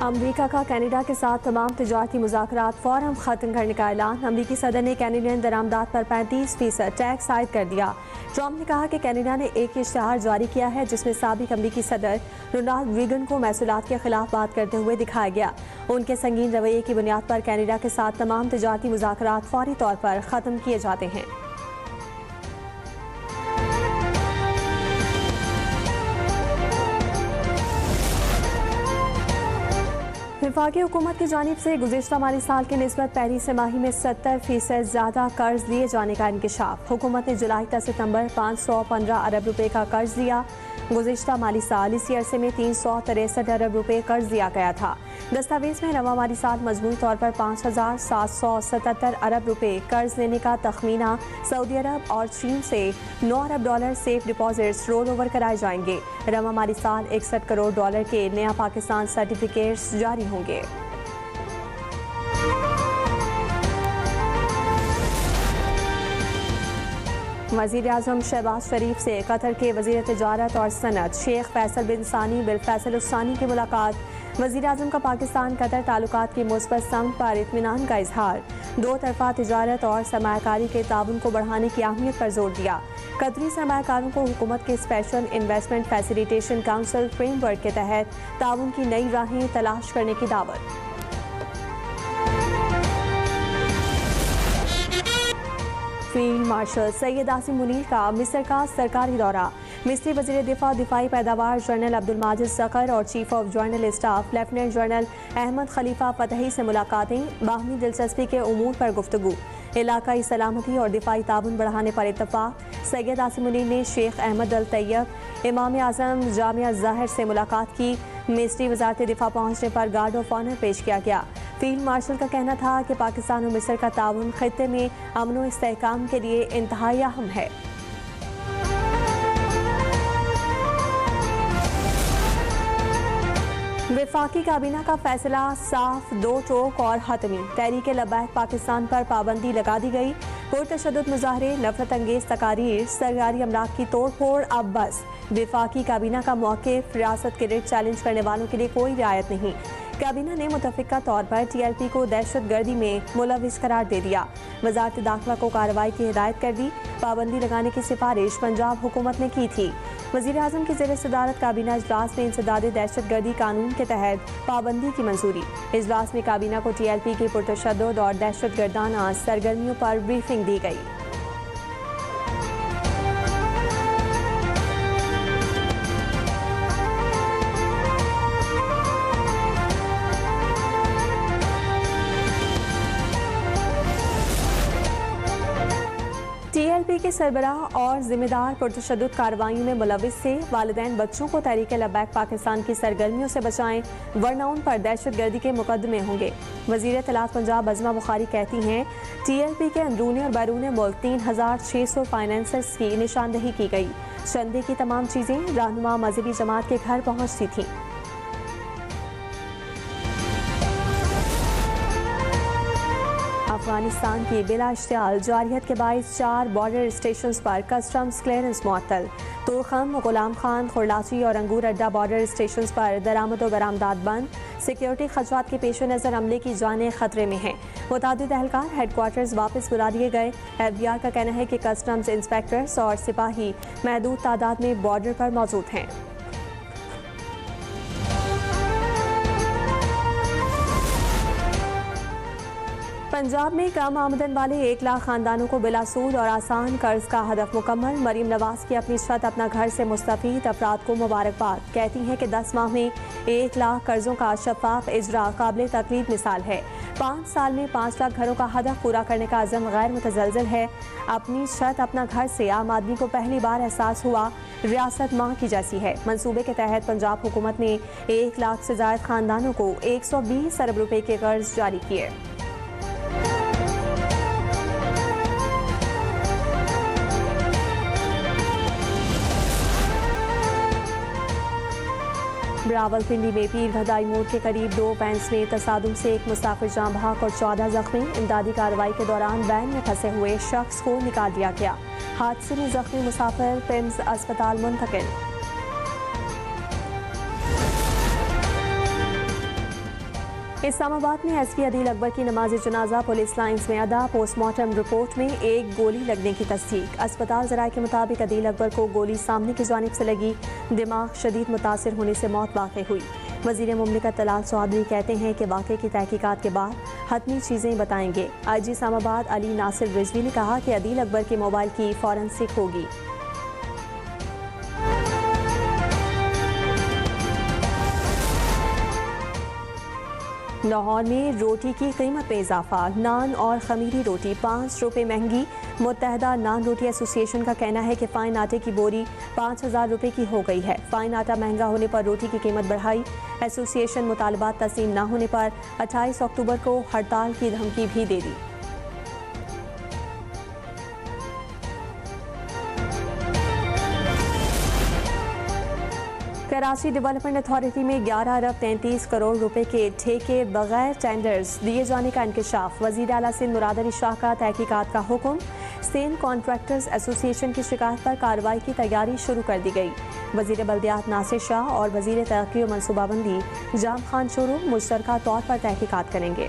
अमरीका का कनाडा के साथ तमाम तिजारती मुज़ाकरात फ़ौरन ख़त्म करने का ऐलान। अमरीकी सदर ने कैनेडियन दरामदात पर 35% टैक्स आयद कर दिया। ट्रंप ने कहा कि कनाडा ने एक इश्तिहार जारी किया है जिसमें साबिक अमरीकी सदर रोनाल्ड रीगन को महसूलात के खिलाफ बात करते हुए दिखाया गया। उनके संगीन रवैये की बुनियाद पर कनाडा के साथ तमाम तिजारती मुज़ाकरात फौरी तौर पर ख़त्म किए जाते हैं। वफाकी हुकूमत की जानिब से गुज़िश्ता माली साल के निस्बत पहली तिमाही में 70% ज़्यादा कर्ज लिए जाने का इंकशाफ। हुकूमत ने जुलाई से सितंबर 515 अरब रुपए का कर्ज लिया। गुज़िश्ता माली साल इसी अरसे में 363 अरब रुपए कर्ज लिया गया था। दस्तावेज में रवा माली साल मजमूई तौर पर 5777 अरब रुपए कर्ज लेने का तखमीना। सऊदी अरब और चीन से $9 अरब सेफ डिपॉजिट्स रोल ओवर कराए जाएंगे। रवा माली साल 61 करोड़ डॉलर के नया पाकिस्तान सर्टिफिकेट्स जारी होंगे। वज़ीर आज़म शहबाज शरीफ से कतर के वज़ीर तिजारत और सनत शेख फैसल बिन सानी बिल फैसल उस्सानी की मुलाकात। वज़ीर आज़म का पाकिस्तान कतर ताल्लुकात की मुस्बत समत पर इत्मीनान का इजहार। दो तरफ़ा तिजारत और सरमायाकारी के ताउन को बढ़ाने की अहमियत पर जोर दिया। कतरी सरमायाकारों को हुकूमत के special investment facilitation council framework के तहत ताउन की नई राहें तलाश करने की दावत। फील्ड मार्शल सैयद आसिम मुनीर का मिस्र का सरकारी दौरा। मिस्री वज़ीर दिफाई पैदावार जनरल अब्दुल माजिद ज़फ़र और chief of general staff lieutenant general Ahmed Khalifa Fathi से मुलाकातें। बाहमी दिलचस्पी के उमूर पर गुफ्तगू। इलाकाई सलामती और दिफाई ताउन बढ़ाने पर इत्तफाक। सैयद आसिम मुनीर ने शेख अहमद अल तैयब इमाम आज़म जामिया ज़ाहिर से मुलाकात की। मिस्री वज़ारत दिफा पहुँचने पर गार्ड ऑफ ऑनर पेश किया गया। फील्ड मार्शल का कहना था कि पाकिस्तान और मिस्र का ताउन खित्ते में अमन व इस्तेहकाम के लिए इंतहाई अहम है। वफाकी काबीना का फैसला साफ, दो टोक और हतमी। तहरीक लब्बैक पाकिस्तान पर पाबंदी लगा दी गई। पुरतशद्दुद मुजाहरे, नफरत अंगेज तकारीर, सरकारी अमलाक की तोड़ फोड़ अब बस। वफाकी काबीना का मौक़िफ़, रियासत के रिट चैलेंज करने वालों के लिए कोई रियायत नहीं। काबीना ने मुतफ़िका तौर पर TLP को दहशतगर्दी में मुलविस करार दे दिया। वज़ारत दाखिला को कार्रवाई की हिदायत कर दी। पाबंदी लगाने की सिफारिश पंजाब हुकूमत ने की थी। वज़ीर आज़म की ज़ेर सदारत काबीना इजलास में इंसदादे दहशतगर्दी कानून के तहत पाबंदी की मंजूरी। इजलास में काबीना को TLP की पुरतशद्दुद और दहशतगर्दाना सरगर्मियों पर ब्रीफिंग दी गई। TLP के सरबराह और जिम्मेदार पुरतशद्दुद कार्रवाइयों में मुलविस से वालिदैन बच्चों को तहरीक लब्बैक पाकिस्तान की सरगर्मियों से बचाएं, वरना उन पर दहशतगर्दी के मुकदमे होंगे। वज़ीर इत्तलात पंजाब अज़मा बुखारी कहती हैं TLP के अंदरूनी और बैरून मुल्क 3600 फाइनेंसर्स की निशानदही की गई। चंदे की तमाम चीज़ें रहनुमा मजहबी जमात के घर पहुँचती थीं। अफगानिस्तान की बिला इश्तियाल जारियत के बाइस 4 बॉर्डर स्टेशन पर कस्टम्स क्लियरेंस मुअत्तल। तुरखम, गुलाम खान, खुरलाची और अंगूर अड्डा बॉर्डर स्टेशन पर दरामद व बरामदात बंद। सिक्योरिटी खदशात के पेश नज़र अमले की जानें खतरे में हैं। मुतादिद एहलकार हेडक्वार्टर्स वापस बुला दिए गए। FBR का कहना है कि कस्टम्स इंस्पेक्टर्स और सिपाही महदूद तादाद में बॉर्डर पर मौजूद हैं। पंजाब में कम आमदन वाले 1 लाख खानदानों को बिला सूद और आसान कर्ज का हदफ मुकम्मल। मरीम नवाज की अपनी छत अपना घर से मुस्तफीद अफराद को मुबारकबाद। कहती हैं कि 10 माह में 1 लाख कर्जों का शफाफ इजरा काबिल तकलीद मिसाल है। 5 साल में 5 लाख घरों का हदफ पूरा करने का अज़म गैर मुतज़लज़ल है। अपनी छत अपना घर से आम आदमी को पहली बार एहसास हुआ रियासत माँ की जैसी है। मंसूबे के तहत पंजाब हुकूमत ने 1 लाख से ज़ायद खानदानों को 120 अरब रुपए के कर्ज जारी किए। रावलपिंडी में पीर भदाई मोड़ के करीब 2 वैन्स में तसादुम से एक मुसाफिर जाँ बहक और 14 जख्मी। इमदादी कार्रवाई के दौरान वैन में फंसे हुए शख्स को निकाल दिया गया। हादसे में जख्मी मुसाफिर पिम्स अस्पताल मुंतकिल। इस्लामाबाद में एसपी अदील अकबर की नमाज जनाजा पुलिस लाइन्स में अदा। पोस्टमार्टम रिपोर्ट में एक गोली लगने की तस्दीक। अस्पताल ज़राए के मुताबिक अदील अकबर को गोली सामने की जानिब से लगी। दिमाग शदीद मुतासिर होने से मौत वाक़ हुई। वज़ीर मुमलिकत तलाल चौधरी कहते हैं कि वाक़े की तहकीकात के बाद हतमी चीज़ें बताएंगे। IG इस्लामाबाद अली नासिर रिजवी ने कहा कि अदील अकबर के मोबाइल की फॉरेंसिक होगी। लाहौर में रोटी की कीमत में इजाफा। नान और खमीरी रोटी 5 रुपये महंगी। मुत्तहदा नान रोटी एसोसिएशन का कहना है कि फ़ाइन आटे की बोरी 5,000 रुपये की हो गई है। फ़ाइन आटा महंगा होने पर रोटी की कीमत बढ़ाई। एसोसिएशन मुतालबात तस्लीम न होने पर 28 अक्टूबर को हड़ताल की धमकी भी दे दी। कराची डेवलपमेंट अथॉरिटी में 11 अरब 33 करोड़ रुपए के ठेके बगैर टेंडर्स दिए जाने का इंकशाफ। वज़ीर आला सिंध मुराद अली शाह का तहकीकात का हुक्म। सिंध कॉन्ट्रैक्टर्स एसोसिएशन की शिकायत पर कार्रवाई की तैयारी शुरू कर दी गई। वज़ीर बल्दियात नासिर शाह और वज़ीर तरक्की व मनसूबाबंदी जाम खान चोरू मुश्तरका तौर पर तहकीकात करेंगे।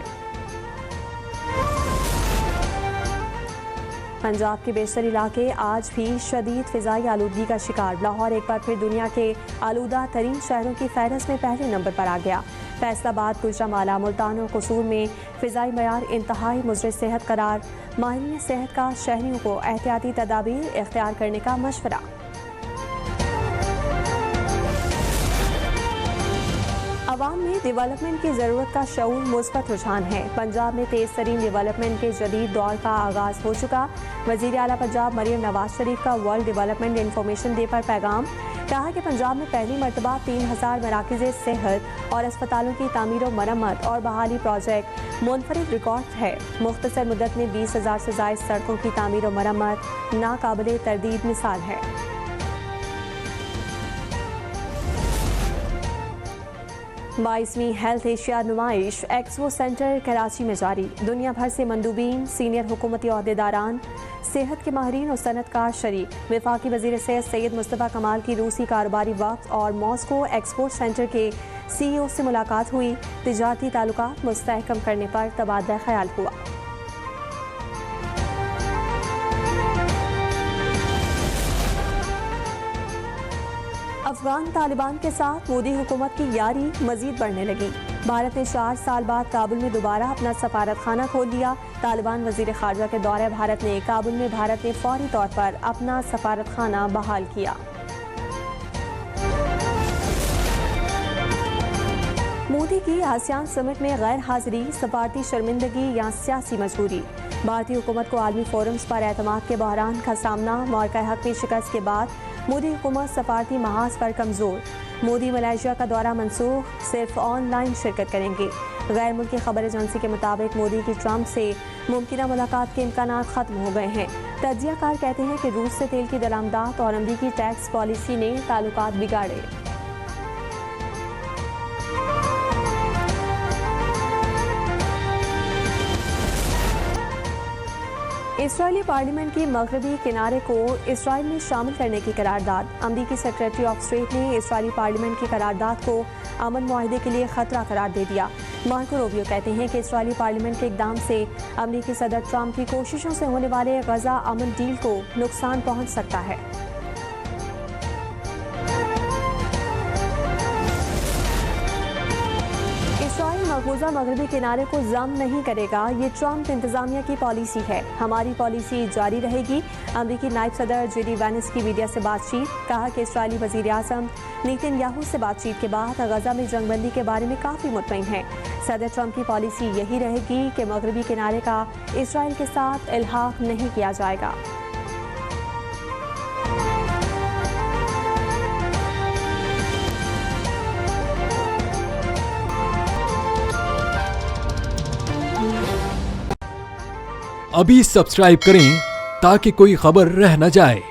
पंजाब के बेशतर इलाके आज भी शदीद फ़िज़ाई आलूदगी का शिकार। लाहौर एक बार फिर दुनिया के आलूदा तरीन शहरों की फहरिस्त में पहले नंबर पर आ गया। फैसलाबाद, गुजरांवाला, मुल्तान और कसूर में फ़िज़ाई मयार इंतहाई मुज़र सेहत करार। माहिरीन सेहत का शहरियों को एहतियाती तदाबीर इख्तियार करने का मशवरा। अवाम में डेवलपमेंट की ज़रूरत का शऊर मुस्बत रुझान है। पंजाब में तेज़ तरीन डेवलपमेंट के जदीद दौर का आगाज़ हो चुका। वज़ीर आला पंजाब मरियम नवाज शरीफ का वर्ल्ड डेवलपमेंट इंफॉर्मेशन डे पर पैगाम। कहा कि पंजाब में पहली मरतबा 3000 मराकज़ सेहत और अस्पतालों की तामीर व मरम्मत और बहाली प्रोजेक्ट मुनफरिद रिकॉर्ड है। मुख्तसर मुद्दत में 20,000 से ज़ायद सड़कों की तामीर व मरम्मत नाकाबिले तरदीद मिसाल है। बाईसवीं हेल्थ एशिया नुमाइश एक्सपो सेंटर कराची में जारी। दुनिया भर से मंदूबीन, सीनियर हुकूमती ओहदेदारान, सेहत के माहिरीन और सनतकार शरीक। वफाकी वज़ीर सेहत सैयद मुस्तफ़ा कमाल की रूसी कारोबारी वक्त और मॉस्को एक्सपोर्ट सेंटर के CEO से मुलाकात हुई। तिजारती ताल्लुकात मुस्तहकम करने पर तबादला ख्याल हुआ। अफगान तालिबान के साथ मोदी हुकूमत की यारी मजीद बढ़ने लगी। भारत ने 4 साल बाद काबुल में दोबारा अपना सफारत खाना खोल दिया। तालिबान वजीर खारजा के दौरे भारत ने काबुल में भारत ने फौरी तौर पर अपना सफारत खाना बहाल किया। मोदी की आसियान समिट में गैर हाजिरी, सफारती शर्मिंदगी या सियासी मजबूरी। भारतीय हुकूमत को आलमी फोरम्स पर एतमाद के बहरान का सामना। मौक़े हक में शिकस्त के बाद मोदी हुकूमत सफारती महाज पर कमज़ोर। मोदी मलेशिया का दौरा मनसूख, सिर्फ ऑनलाइन शिरकत करेंगे। गैर मुल्की खबर एजेंसी के मुताबिक मोदी की ट्रंप से मुमकिना मुलाकात के इम्कानात ख़त्म हो गए हैं। तज्ज़ियाकार कहते हैं कि रूस से तेल की दरामदात और अमरीकी टैक्स पॉलिसी ने ताल्लुकात बिगाड़े। इसराइली पार्लियामेंट की मगरबी किनारे को इसराइल में शामिल करने की करारदाद। अमरीकी सेक्रेटरी ऑफ स्टेट ने इसराइली पार्लियामेंट की करारदाद को अमन मुआहदे के लिए खतरा करार दे दिया। मार्को रूबियो कहते हैं कि इसराइली पार्लियामेंट के इकदाम से अमरीकी सदर ट्रंप की कोशिशों से होने वाले गजा अमन डील को नुकसान पहुंच सकता है। मकबूजा मगरबी किनारे को जम नहीं करेगा, ये ट्रंप इंतजामिया की पॉलिसी है। हमारी पॉलिसी जारी रहेगी। अमरीकी नायब सदर जेडी वैंस की मीडिया से बातचीत। कहा कि इसराइली वजीर आज़म नेतन्याहू से बातचीत के बाद गजा में जंगबंदी के बारे में काफ़ी मुतमईन है। सदर ट्रंप की पॉलिसी यही रहेगी कि मगरबी किनारे का इसराइल के साथ इल्हाक नहीं किया जाएगा। अभी सब्सक्राइब करें ताकि कोई खबर रह न जाए।